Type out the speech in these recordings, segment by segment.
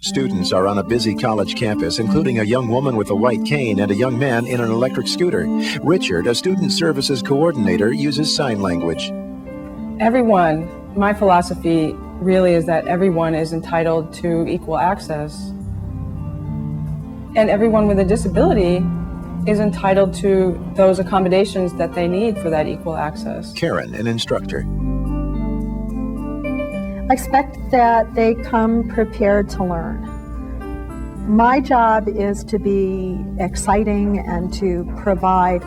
Students are on a busy college campus, including a young woman with a white cane and a young man in an electric scooter. Richard, a student services coordinator, uses sign language. Everyone, my philosophy really is that everyone is entitled to equal access. And everyone with a disability is entitled to those accommodations that they need for that equal access. Karen, an instructor. I expect that they come prepared to learn. My job is to be exciting and to provide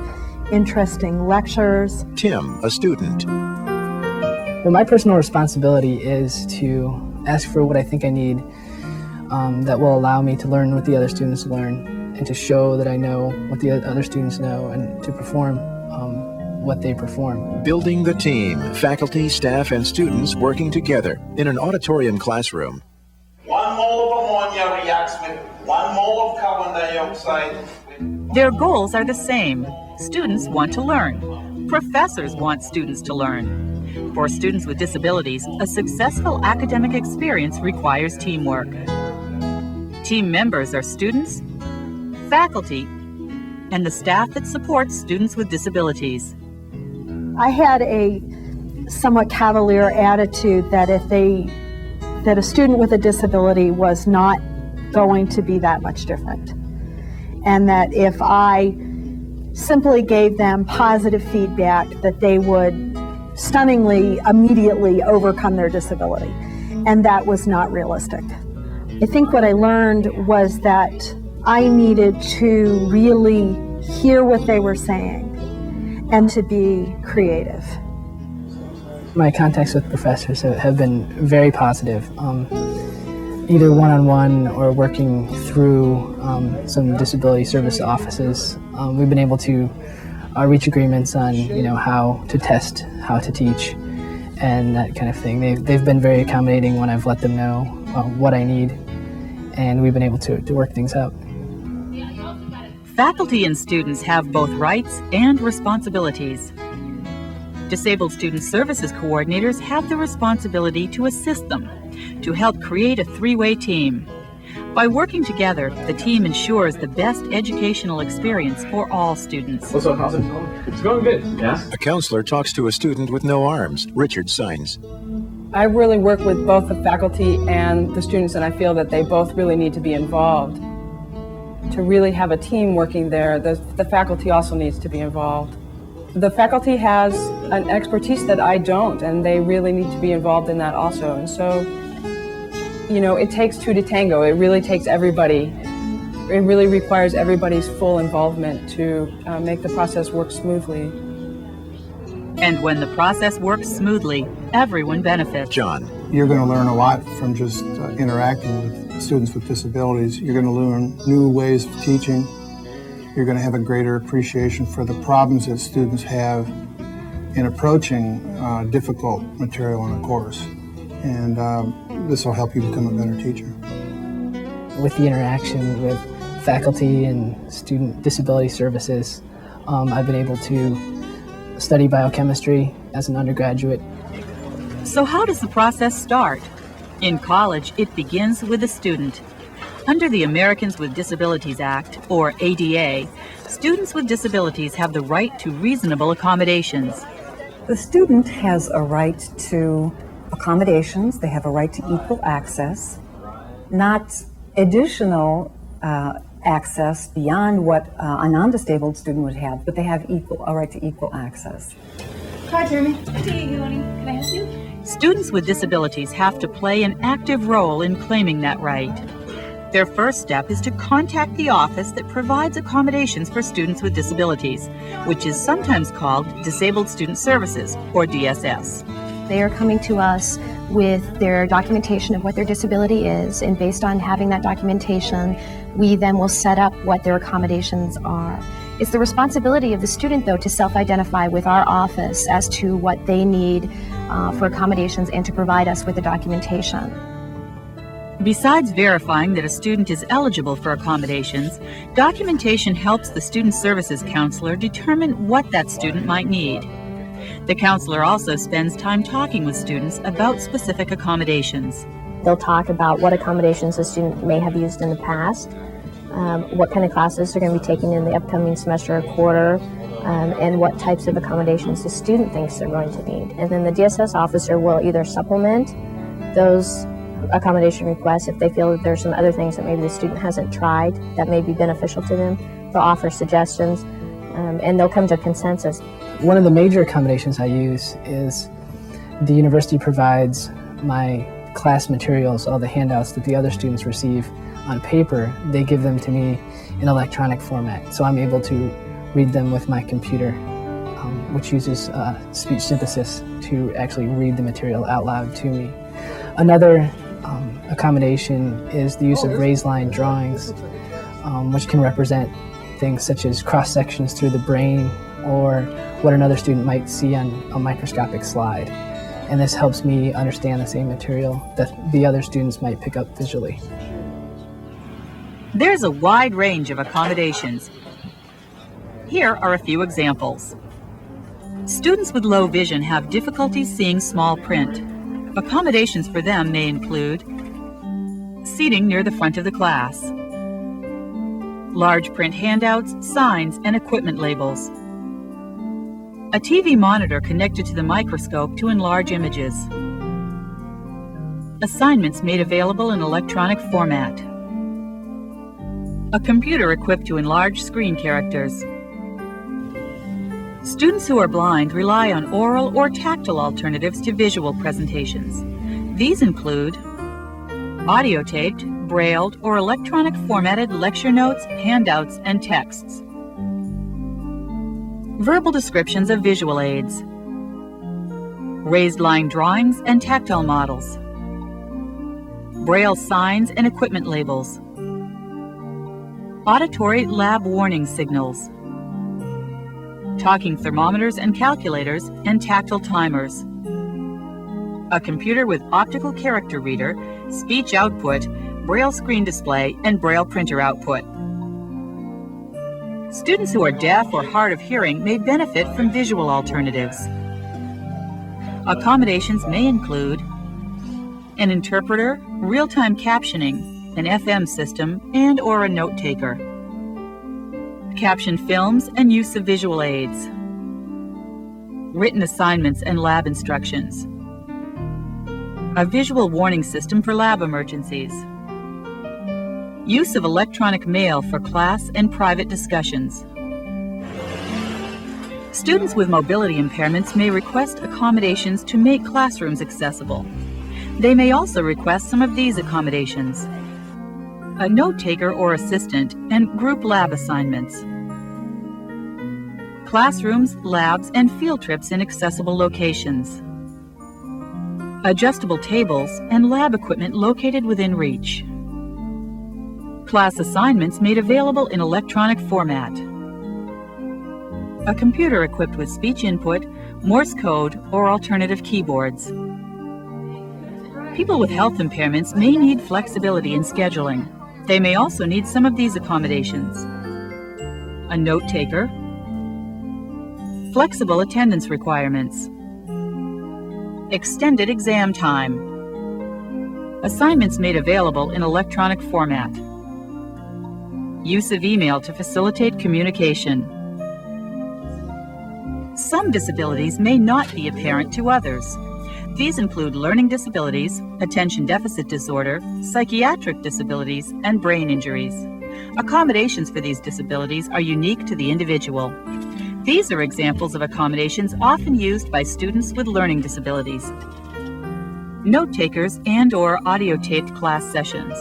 interesting lectures. Tim, a student. Well, my personal responsibility is to ask for what I think I need that will allow me to learn what the other students learn, and to show that I know what the other students know, and to perform what they perform. Building the team, faculty, staff, and students working together in an auditorium classroom. 1 mole of ammonia reacts with 1 mole of carbon dioxide. Their goals are the same. Students want to learn. Professors want students to learn. For students with disabilities, a successful academic experience requires teamwork. Team members are students, faculty, and the staff that supports students with disabilities. I had a somewhat cavalier attitude that that a student with a disability was not going to be that much different. And that if I simply gave them positive feedback, that they would stunningly, immediately overcome their disability. And that was not realistic. I think what I learned was that I needed to really hear what they were saying and to be creative. My contacts with professors have been very positive, either one-on-one or working through some disability service offices. We've been able to reach agreements on, how to test, how to teach, and that kind of thing. They've been very accommodating when I've let them know what I need, and we've been able to work things out. Faculty and students have both rights and responsibilities. Disabled Student Services coordinators have the responsibility to assist them, to help create a three-way team. By working together, the team ensures the best educational experience for all students. What's up, how's it going? It's going good, yeah? A counselor talks to a student with no arms. Richard signs. I really work with both the faculty and the students, and I feel that they both really need to be involved. To really have a team working there, the faculty also needs to be involved. The faculty has an expertise that I don't, and they really need to be involved in that also. And so, it takes two to tango. It really takes everybody. It really requires everybody's full involvement to make the process work smoothly. And when the process works smoothly, everyone benefits. John. You're going to learn a lot from just interacting with students with disabilities. You're going to learn new ways of teaching. You're going to have a greater appreciation for the problems that students have in approaching difficult material in a course. And this will help you become a better teacher. With the interaction with faculty and student disability services, I've been able to study biochemistry as an undergraduate. So how does the process start? In college, it begins with the student. Under the Americans with Disabilities Act, or ADA, students with disabilities have the right to reasonable accommodations. The student has a right to accommodations. They have a right to equal access, not additional access beyond what a non-disabled student would have, but they have a right to equal access. Hi, Jeremy. Hey, good morning. Can I help you? Students with disabilities have to play an active role in claiming that right. Their first step is to contact the office that provides accommodations for students with disabilities, which is sometimes called Disabled Student Services, or DSS. They are coming to us with their documentation of what their disability is, and based on having that documentation, we then will set up what their accommodations are. It's the responsibility of the student, though, to self-identify with our office as to what they need for accommodations and to provide us with the documentation. Besides verifying that a student is eligible for accommodations, documentation helps the Student Services Counselor determine what that student might need. The counselor also spends time talking with students about specific accommodations. They'll talk about what accommodations a student may have used in the past, what kind of classes they're going to be taking in the upcoming semester or quarter, and what types of accommodations the student thinks they're going to need. And then the DSS officer will either supplement those accommodation requests if they feel that there's some other things that maybe the student hasn't tried that may be beneficial to them. They'll offer suggestions, and they'll come to a consensus. One of the major accommodations I use is the university provides my class materials, all the handouts that the other students receive on paper. They give them to me in electronic format, so I'm able to read them with my computer, which uses speech synthesis to actually read the material out loud to me. Another accommodation is the use of raised line drawings, which can represent things such as cross-sections through the brain or what another student might see on a microscopic slide. And this helps me understand the same material that the other students might pick up visually. There's a wide range of accommodations. Here are a few examples. Students with low vision have difficulty seeing small print. Accommodations for them may include seating near the front of the class, large print handouts, signs, and equipment labels, a TV monitor connected to the microscope to enlarge images, assignments made available in electronic format, a computer equipped to enlarge screen characters. Students who are blind rely on oral or tactile alternatives to visual presentations. These include audio taped, brailled, or electronic formatted lecture notes, handouts, and texts. Verbal descriptions of visual aids. Raised line drawings and tactile models. Braille signs and equipment labels. Auditory lab warning signals. Talking thermometers and calculators and tactile timers. A computer with optical character reader, speech output, Braille screen display, and Braille printer output. Students who are deaf or hard of hearing may benefit from visual alternatives. Accommodations may include an interpreter, real-time captioning, an FM system, and/or a note taker. Caption films and use of visual aids. Written assignments and lab instructions. A visual warning system for lab emergencies. Use of electronic mail for class and private discussions. Students with mobility impairments may request accommodations to make classrooms accessible. They may also request some of these accommodations: a note taker or assistant, and group lab assignments. Classrooms, labs, and field trips in accessible locations. Adjustable tables and lab equipment located within reach. Class assignments made available in electronic format. A computer equipped with speech input, Morse code, or alternative keyboards. People with health impairments may need flexibility in scheduling. They may also need some of these accommodations: a note taker, flexible attendance requirements, extended exam time, assignments made available in electronic format, use of email to facilitate communication. Some disabilities may not be apparent to others. These include learning disabilities, attention deficit disorder, psychiatric disabilities, and brain injuries. Accommodations for these disabilities are unique to the individual. These are examples of accommodations often used by students with learning disabilities. Note takers and/or audio taped class sessions.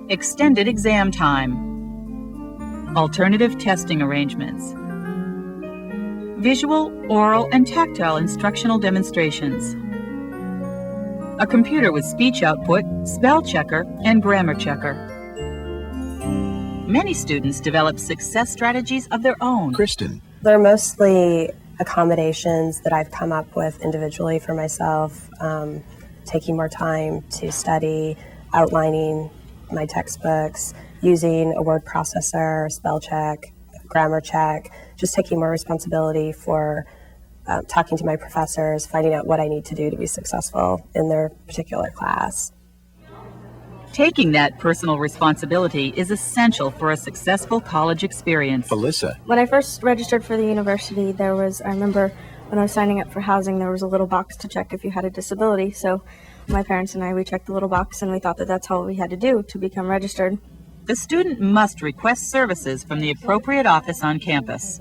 Extended exam time. Alternative testing arrangements. Visual, oral, and tactile instructional demonstrations. A computer with speech output, spell checker, and grammar checker. Many students develop success strategies of their own. Kristen. They're mostly accommodations that I've come up with individually for myself, taking more time to study, outlining my textbooks, using a word processor, spell check, grammar check, just taking more responsibility for talking to my professors, finding out what I need to do to be successful in their particular class. Taking that personal responsibility is essential for a successful college experience. Alyssa. When I first registered for the university, I remember when I was signing up for housing, there was a little box to check if you had a disability. So my parents and we checked the little box, and we thought that that's all we had to do to become registered. The student must request services from the appropriate office on campus.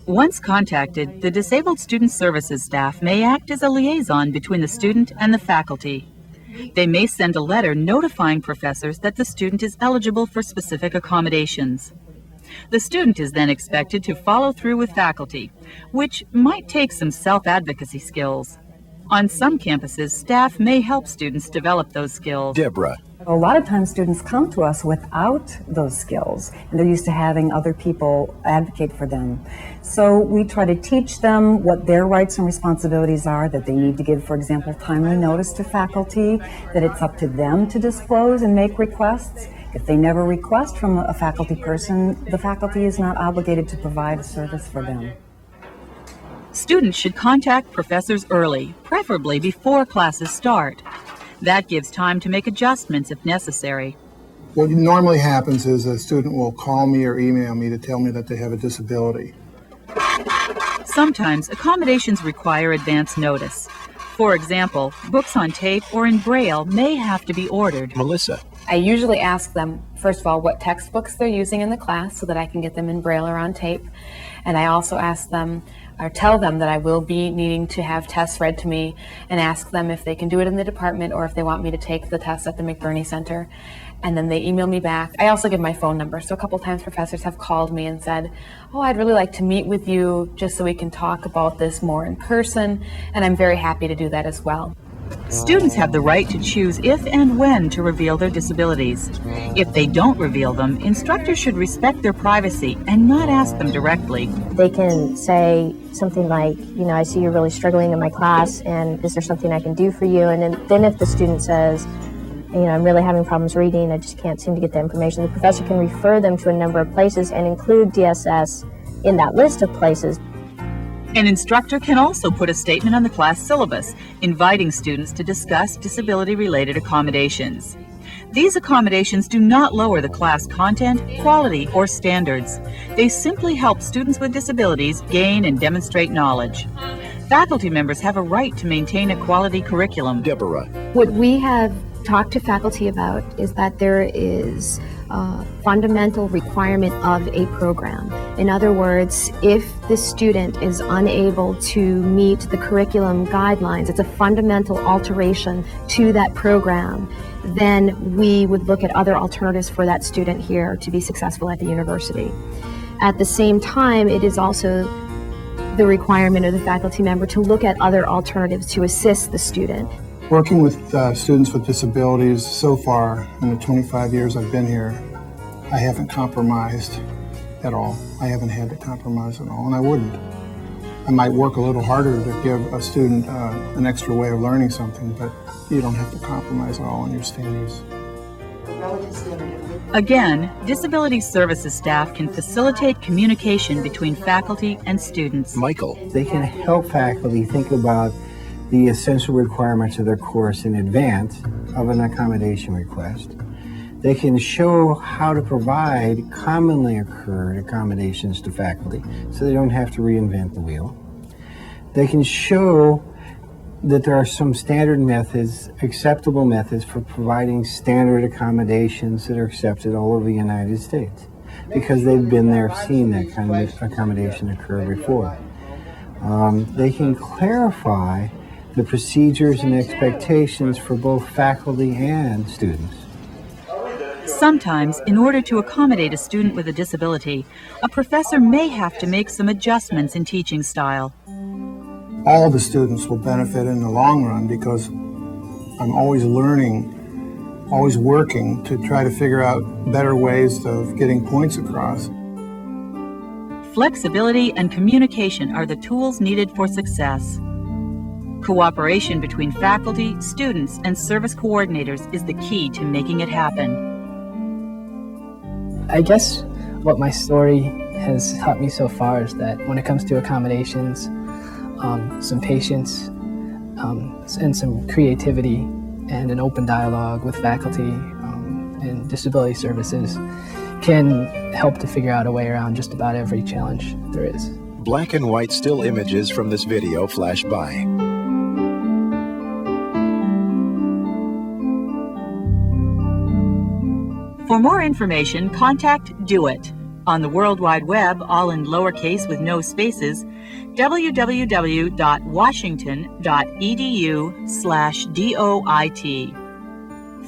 Once contacted, the Disabled Student Services staff may act as a liaison between the student and the faculty. They may send a letter notifying professors that the student is eligible for specific accommodations. The student is then expected to follow through with faculty, which might take some self-advocacy skills. On some campuses, staff may help students develop those skills. Deborah. A lot of times students come to us without those skills, and they're used to having other people advocate for them. So we try to teach them what their rights and responsibilities are, that they need to give, for example, timely notice to faculty, that it's up to them to disclose and make requests. If they never request from a faculty person, the faculty is not obligated to provide a service for them. Students should contact professors early, preferably before classes start. That gives time to make adjustments if necessary. What normally happens is a student will call me or email me to tell me that they have a disability. Sometimes accommodations require advance notice. For example, books on tape or in Braille may have to be ordered. Melissa. I usually ask them, first of all, what textbooks they're using in the class so that I can get them in Braille or on tape. And I also ask them, or tell them that I will be needing to have tests read to me, and ask them if they can do it in the department or if they want me to take the test at the McBurney Center. And then they email me back. I also give my phone number. So a couple times professors have called me and said, oh, I'd really like to meet with you just so we can talk about this more in person. And I'm very happy to do that as well. Students have the right to choose if and when to reveal their disabilities. If they don't reveal them, instructors should respect their privacy and not ask them directly. They can say something like, I see you're really struggling in my class, and is there something I can do for you? And then if the student says, I'm really having problems reading, I just can't seem to get the information, the professor can refer them to a number of places and include DSS in that list of places. An instructor can also put a statement on the class syllabus, inviting students to discuss disability-related accommodations. These accommodations do not lower the class content, quality, or standards. They simply help students with disabilities gain and demonstrate knowledge. Faculty members have a right to maintain a quality curriculum. Deborah. What we have talked to faculty about is that there is a fundamental requirement of a program. In other words, if the student is unable to meet the curriculum guidelines, it's a fundamental alteration to that program, then we would look at other alternatives for that student here to be successful at the university. At the same time, it is also the requirement of the faculty member to look at other alternatives to assist the student. Working with students with disabilities so far in the 25 years I've been here, I haven't compromised at all. I haven't had to compromise at all, and I wouldn't. I might work a little harder to give a student an extra way of learning something, but you don't have to compromise at all on your standards. Again, disability services staff can facilitate communication between faculty and students. Michael. They can help faculty think about the essential requirements of their course in advance of an accommodation request. They can show how to provide commonly occurred accommodations to faculty so they don't have to reinvent the wheel. They can show that there are some standard methods, acceptable methods for providing standard accommodations that are accepted all over the United States because they've been there, seen that kind of accommodation occur before. They can clarify the procedures and expectations for both faculty and students. Sometimes, in order to accommodate a student with a disability, a professor may have to make some adjustments in teaching style. All the students will benefit in the long run because I'm always learning, always working to try to figure out better ways of getting points across. Flexibility and communication are the tools needed for success. Cooperation between faculty, students, and service coordinators is the key to making it happen. I guess what my story has taught me so far is that when it comes to accommodations, some patience, and some creativity, and an open dialogue with faculty and disability services can help to figure out a way around just about every challenge there is. Black and white still images from this video flash by. For more information, contact Do It. On the World Wide Web, all in lowercase with no spaces, www.washington.edu/DOIT.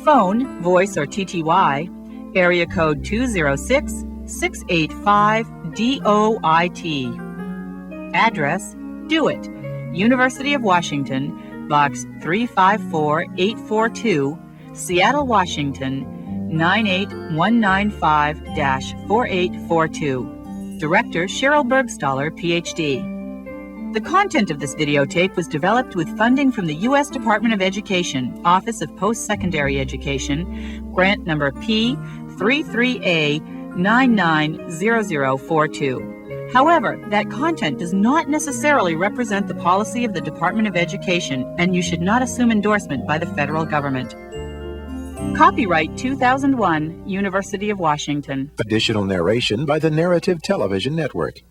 Phone, voice or TTY, area code 206-685-DOIT. Address, Do It, University of Washington, Box 354842, Seattle, Washington, 98195-4842. Director Cheryl Bergstaller, PhD. The content of this videotape was developed with funding from the U.S. Department of Education, Office of Post-Secondary Education, grant number P33A990042. However, that content does not necessarily represent the policy of the Department of Education, and you should not assume endorsement by the federal government. Copyright 2001, University of Washington. Additional narration by the Narrative Television Network.